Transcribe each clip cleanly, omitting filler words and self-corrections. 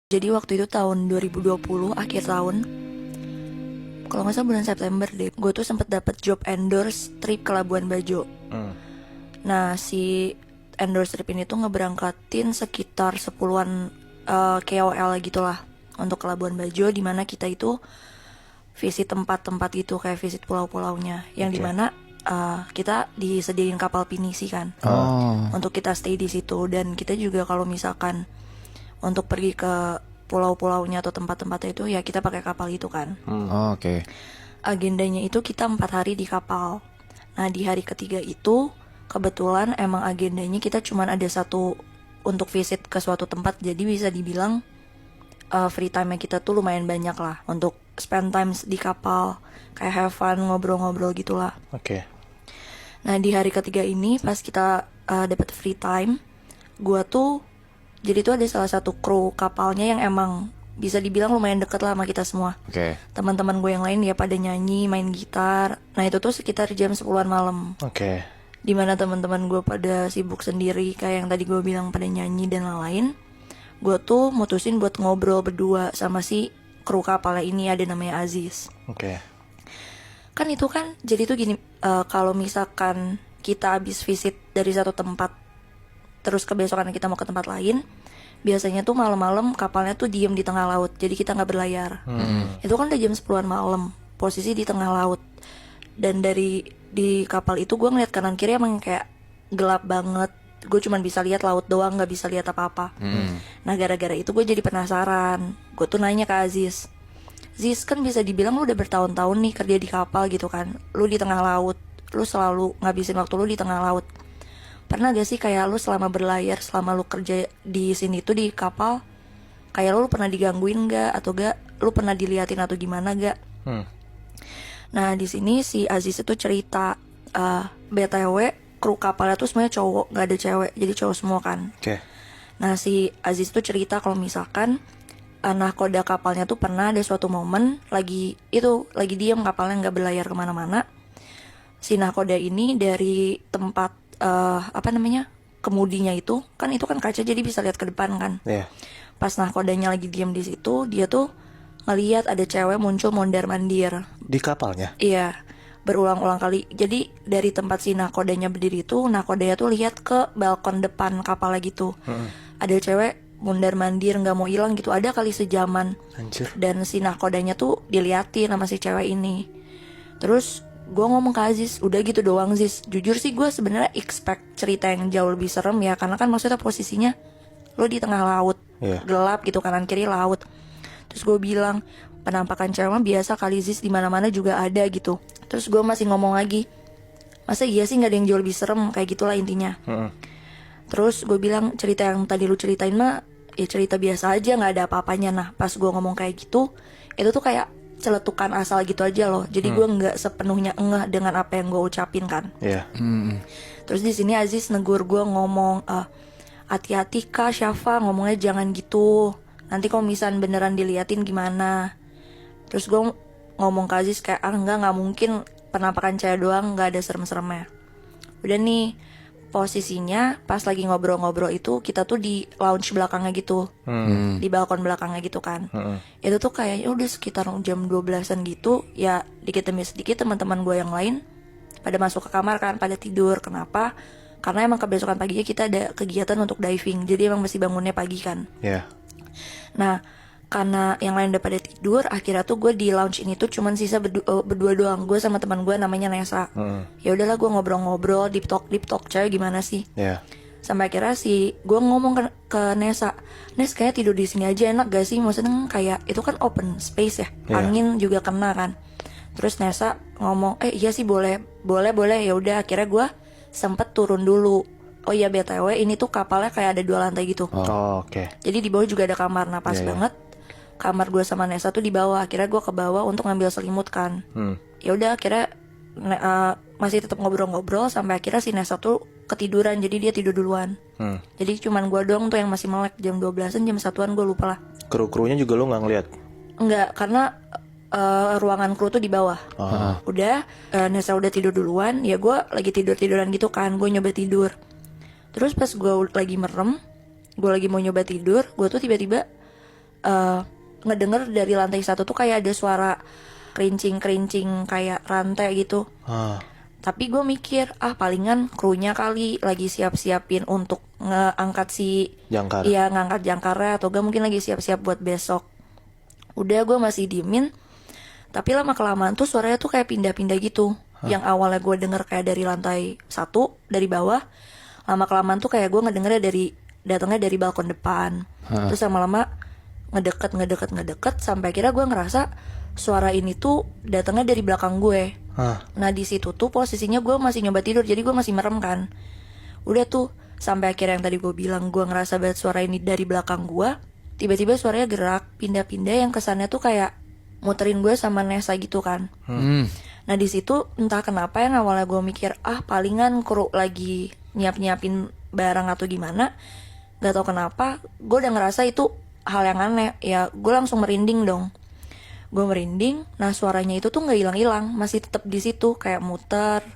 Jadi waktu itu tahun 2020 akhir tahun, kalau nggak salah bulan September deh, gue tuh sempet dapet job endorse trip ke Labuan Bajo. Nah si endorse trip ini tuh ngeberangkatin sekitar 10-an KOL gitulah untuk ke Labuan Bajo, dimana kita itu visit tempat-tempat gitu, kayak visit pulau-pulaunya, yang dimana kita disediain kapal pinisi kan, untuk kita stay di situ. Dan kita juga kalau misalkan untuk pergi ke pulau-pulaunya atau tempat-tempatnya itu ya kita pakai kapal itu kan. Oke. Agendanya itu kita 4 hari di kapal. Nah di hari ketiga itu kebetulan emang agendanya kita cuman ada satu untuk visit ke suatu tempat. Jadi bisa dibilang free time-nya kita tuh lumayan banyak lah untuk spend time di kapal, kayak have fun, ngobrol-ngobrol gitulah. Oke. Nah di hari ketiga ini pas kita dapat free time, gua tuh jadi tuh ada salah satu kru kapalnya yang emang bisa dibilang lumayan deket lah sama kita semua. Oke. Teman-teman gue yang lain ya pada nyanyi, main gitar. Nah itu tuh sekitar jam 10-an malam. Oke. Dimana teman-teman gue pada sibuk sendiri, kayak yang tadi gue bilang pada nyanyi dan lain-lain. Gue tuh mutusin buat ngobrol berdua sama si kru kapalnya ini, ada namanya Aziz. Oke. Kan itu kan jadi tuh gini, kalau misalkan kita habis visit dari satu tempat terus kebesokan kita mau ke tempat lain, biasanya tuh malam-malam kapalnya tuh diem di tengah laut, jadi kita nggak berlayar. Itu kan udah jam 10-an malam, posisi di tengah laut. Dan di kapal itu gue ngeliat kanan kiri emang kayak gelap banget. Gue cuman bisa lihat laut doang, nggak bisa lihat apa-apa. Nah gara-gara itu gue jadi penasaran. Gue tuh nanya ke Aziz, Ziz, kan bisa dibilang lu udah bertahun-tahun nih kerja di kapal gitu kan, lu di tengah laut, lu selalu ngabisin waktu lu di tengah laut. Pernah gak sih kayak lu selama berlayar, selama lu kerja di sini tuh di kapal, kayak lu pernah digangguin gak, atau gak lu pernah diliatin atau gimana gak? Nah di sini si Aziz itu cerita, BTW kru kapalnya tuh semuanya cowok, gak ada cewek, jadi cowok semua kan. Oke. Nah si Aziz tuh cerita kalau misalkan nahkoda kapalnya tuh pernah ada suatu momen lagi diem, kapalnya nggak berlayar kemana-mana. Si nahkoda ini dari tempat kemudinya itu kan kaca, jadi bisa lihat ke depan kan. Iya. Pas nahkodanya lagi diem di situ, dia tuh ngeliat ada cewek muncul mondar-mandir. Di kapalnya. Iya, berulang-ulang kali. Jadi dari tempat si nahkodanya berdiri tuh, nahkodanya tuh lihat ke balkon depan kapalnya gitu. Ada cewek mondar-mandir nggak mau hilang gitu, ada kali sejaman. Anjir. Dan si nahkodanya tuh diliatin sama si cewek ini. Terus gue ngomong ke Aziz, udah gitu doang Ziz. Jujur sih gue sebenarnya expect cerita yang jauh lebih serem ya, karena kan maksudnya posisinya lo di tengah laut, gelap gitu, kanan kiri laut. Terus gue bilang, penampakan cewek mah biasa kali Ziz, di mana-mana juga ada gitu. Terus gue masih ngomong lagi, masa iya sih nggak ada yang jauh lebih serem, kayak gitulah intinya. Terus gue bilang, cerita yang tadi lu ceritain mah ya cerita biasa aja, nggak ada apa-apanya. Nah pas gue ngomong kayak gitu, itu tuh kayak celetukan asal gitu aja loh. Jadi gue nggak sepenuhnya ngeh dengan apa yang gue ucapin kan. Iya. Terus di sini Aziz negur gue ngomong, hati-hati Kak Syafa, ngomongnya jangan gitu. Nanti kalau misalnya beneran diliatin gimana? Terus gue ngomong ke Aziz kayak, nggak mungkin, penampakan cewek doang, nggak ada serem-seremnya. Udah nih, posisinya pas lagi ngobrol-ngobrol itu kita tuh di lounge belakangnya gitu, di balkon belakangnya gitu kan. Itu tuh kayaknya udah sekitar jam 12-an gitu ya. Dikit demi sedikit teman-teman gue yang lain pada masuk ke kamar kan, pada tidur. Kenapa? Karena emang kebesokan paginya kita ada kegiatan untuk diving, jadi emang mesti bangunnya pagi kan. Iya. Nah karena yang lain udah pada tidur, akhirnya tuh gue di lounge ini tuh cuman sisa berdua doang, gue sama teman gue namanya Nesa. Ya udahlah gue ngobrol-ngobrol, deep talk cewek gimana sih. Sampai akhirnya gue ngomong ke Nesa, Nes kayak tidur di sini aja enak gak sih, maksudnya kayak itu kan open space ya, angin juga kena kan. Terus Nesa ngomong, iya sih boleh. Ya udah, akhirnya gue sempet turun dulu. Oh iya BTW ini tuh kapalnya kayak ada 2 lantai gitu. Oke. Jadi di bawah juga ada kamar. Nah pas banget kamar gue sama Nesa tuh di bawah. Akhirnya gue ke bawah untuk ngambil selimut kan. Ya udah akhirnya masih tetap ngobrol-ngobrol sampai akhirnya si Nesa tuh ketiduran, jadi dia tidur duluan. Jadi cuman gue doang tuh yang masih melek. Jam 12-an, jam 1-an gue lupa lah. Kru-krunya juga lo nggak ngeliat? Enggak, karena ruangan kru tuh di bawah. Udah Nesa udah tidur duluan, ya gue lagi tiduran gitu kan. Gue nyoba tidur. Terus pas gue lagi merem, gue lagi mau nyoba tidur, gue tuh tiba-tiba ngedenger dari lantai 1 tuh kayak ada suara kerincing kayak rantai gitu. Tapi gue mikir, palingan krunya kali lagi siap-siapin untuk ngangkat si Jangkar. Iya, ngangkat jangkarnya, atau gak mungkin lagi siap-siap buat besok. Udah, gue masih diemin. Tapi lama-kelamaan tuh suaranya tuh kayak pindah-pindah gitu. Yang awalnya gue denger kayak dari lantai 1, dari bawah. Lama-kelamaan tuh kayak gue ngedengernya datangnya dari balkon depan. Terus lama-lama ngedeket sampai akhirnya gue ngerasa suara ini tuh datangnya dari belakang gue. Nah di situ tuh posisinya gue masih nyoba tidur, jadi gue masih merem kan. Udah tuh sampai akhirnya yang tadi gue bilang gue ngerasa banget suara ini dari belakang gue. Tiba-tiba suaranya gerak pindah-pindah yang kesannya tuh kayak muterin gue sama Nesa gitu kan. Nah di situ entah kenapa yang awalnya gue mikir palingan kru lagi nyiapin barang atau gimana, gak tau kenapa gue udah ngerasa itu hal yang aneh. Ya gue langsung merinding dong. Gue merinding, nah suaranya itu tuh nggak hilang-hilang, masih tetap di situ kayak muter,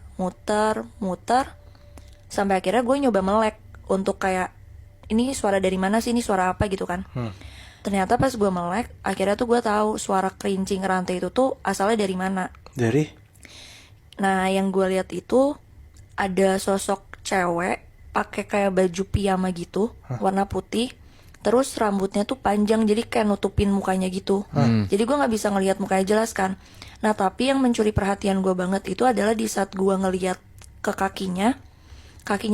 sampai akhirnya gue nyoba melek untuk kayak ini suara dari mana sih, ini suara apa gitu kan. Ternyata pas gue melek, akhirnya tuh gue tahu suara kerincing rantai itu tuh asalnya dari mana. Dari? Nah yang gue lihat itu ada sosok cewek pakai kayak baju piyama gitu, warna putih. Terus rambutnya tuh panjang, jadi kayak nutupin mukanya gitu. Jadi gue gak bisa ngelihat mukanya jelas kan. Nah tapi yang mencuri perhatian gue banget itu adalah di saat gue ngelihat ke kakinya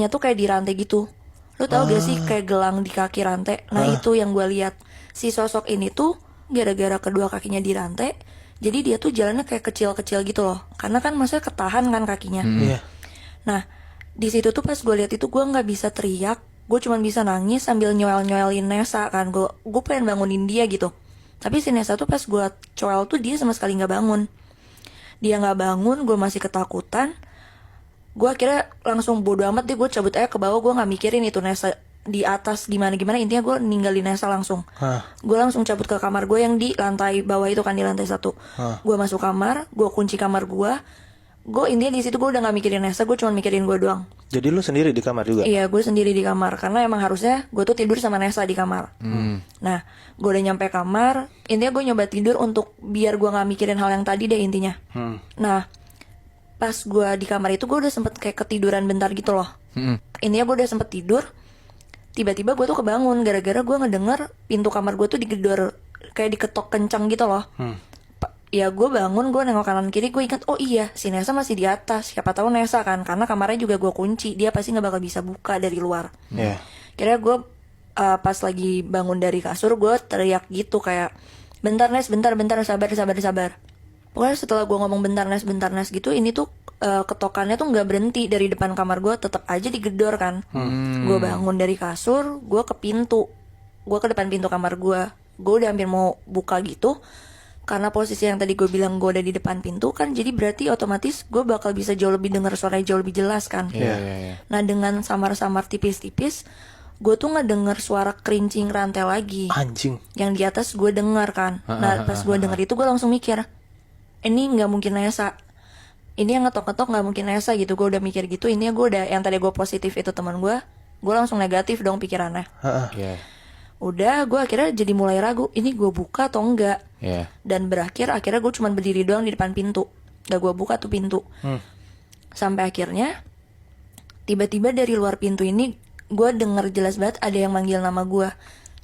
tuh kayak dirantai gitu. Lo tau gak sih kayak gelang di kaki rantai? Nah itu yang gue lihat. Si sosok ini tuh gara-gara kedua kakinya dirantai, jadi dia tuh jalannya kayak kecil-kecil gitu loh. Karena kan maksudnya ketahan kan kakinya. Nah di situ tuh pas gue lihat itu gue gak bisa teriak. Gue cuma bisa nangis sambil nyoel-nyoelin Nesa kan. Gue pengen bangunin dia gitu. Tapi si Nesa tuh pas gue coel tuh dia sama sekali gak bangun. Dia gak bangun, gue masih ketakutan. Gue akhirnya langsung bodo amat deh, gue cabut aja ke bawah. Gue gak mikirin itu Nesa di atas gimana-gimana. Intinya gue ninggalin Nesa langsung. Gue langsung cabut ke kamar gue yang di lantai bawah itu kan, di lantai 1. Gue masuk kamar, gue kunci kamar gue. Gue intinya di situ gue udah gak mikirin Nesa, gue cuma mikirin gue doang. Jadi lu sendiri di kamar juga? Iya, gue sendiri di kamar karena emang harusnya gue tuh tidur sama Nesa di kamar. Nah, gue udah nyampe kamar, intinya gue nyoba tidur untuk biar gue gak mikirin hal yang tadi deh intinya. Nah, pas gue di kamar itu gue udah sempet kayak ketiduran bentar gitu loh. Intinya gue udah sempet tidur, tiba-tiba gue tuh kebangun gara-gara gue ngedenger pintu kamar gue tuh digedor, kayak diketok kencang gitu loh. Ya gue bangun, gue nengok kanan kiri, gue ingat, oh iya si Nesa masih di atas. Siapa tahu Nesa kan, karena kamarnya juga gue kunci, dia pasti gak bakal bisa buka dari luar. Kira gue pas lagi bangun dari kasur, gue teriak gitu kayak, bentar Nes, bentar, sabar. Pokoknya setelah gue ngomong bentar Nes gitu, ini tuh ketokannya tuh gak berhenti dari depan kamar gue, tetap aja digedor kan. Gue bangun dari kasur, gue ke pintu, gue ke depan pintu kamar gue udah hampir mau buka gitu. Karena posisi yang tadi gue bilang gue udah di depan pintu kan, jadi berarti otomatis gue bakal bisa jauh lebih dengar suaranya jauh lebih jelas kan. Nah dengan samar-samar tipis-tipis, gue tuh ngedenger suara kerincing rantai lagi. Anjing. Yang di atas gue denger kan. Nah pas gue denger itu gue langsung mikir, ini nggak mungkin Nesa. Ini yang ngetok-ngetok nggak mungkin Nesa gitu. Gue udah mikir gitu. Intinya gue udah, yang tadi gue positif itu teman gue langsung negatif dong pikirannya. Udah, gue akhirnya jadi mulai ragu, ini gue buka atau enggak. Dan berakhir, akhirnya gue cuma berdiri doang di depan pintu. Gak gue buka tuh pintu. Sampai akhirnya, tiba-tiba dari luar pintu ini, gue denger jelas banget ada yang manggil nama gue.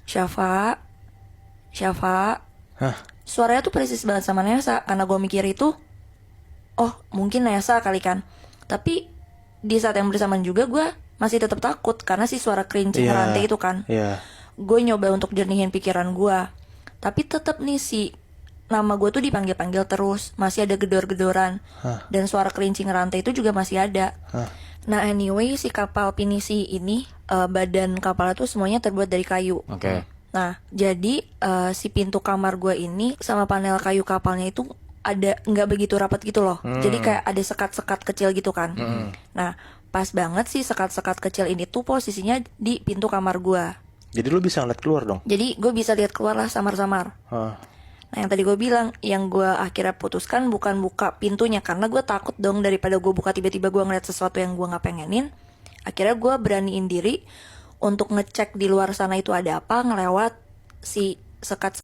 Syafa. Suaranya tuh persis banget sama Nesa. Karena gue mikir itu, oh mungkin Nesa kali kan. Tapi, di saat yang bersamaan juga gue masih tetap takut. Karena si suara kerincing rantai itu kan. Gue nyoba untuk jernihin pikiran gue, tapi tetap nih si nama gue tuh dipanggil-panggil terus, masih ada gedor-gedoran, dan suara kerincing rantai itu juga masih ada. Nah anyway, si kapal pinisi ini badan kapalnya tuh semuanya terbuat dari kayu. Nah jadi si pintu kamar gue ini sama panel kayu kapalnya itu ada nggak begitu rapat gitu loh. Jadi kayak ada sekat-sekat kecil gitu kan. Nah pas banget sih sekat-sekat kecil ini tuh posisinya di pintu kamar gue. Jadi lu bisa ngeliat keluar dong? Jadi gue bisa lihat keluar lah samar-samar. Nah yang tadi gue bilang, yang gue akhirnya putuskan bukan buka pintunya, karena gue takut dong daripada gue buka tiba-tiba gue ngeliat sesuatu yang gue gak pengenin. Akhirnya gue beraniin diri untuk ngecek di luar sana itu ada apa, ngelewat si sekat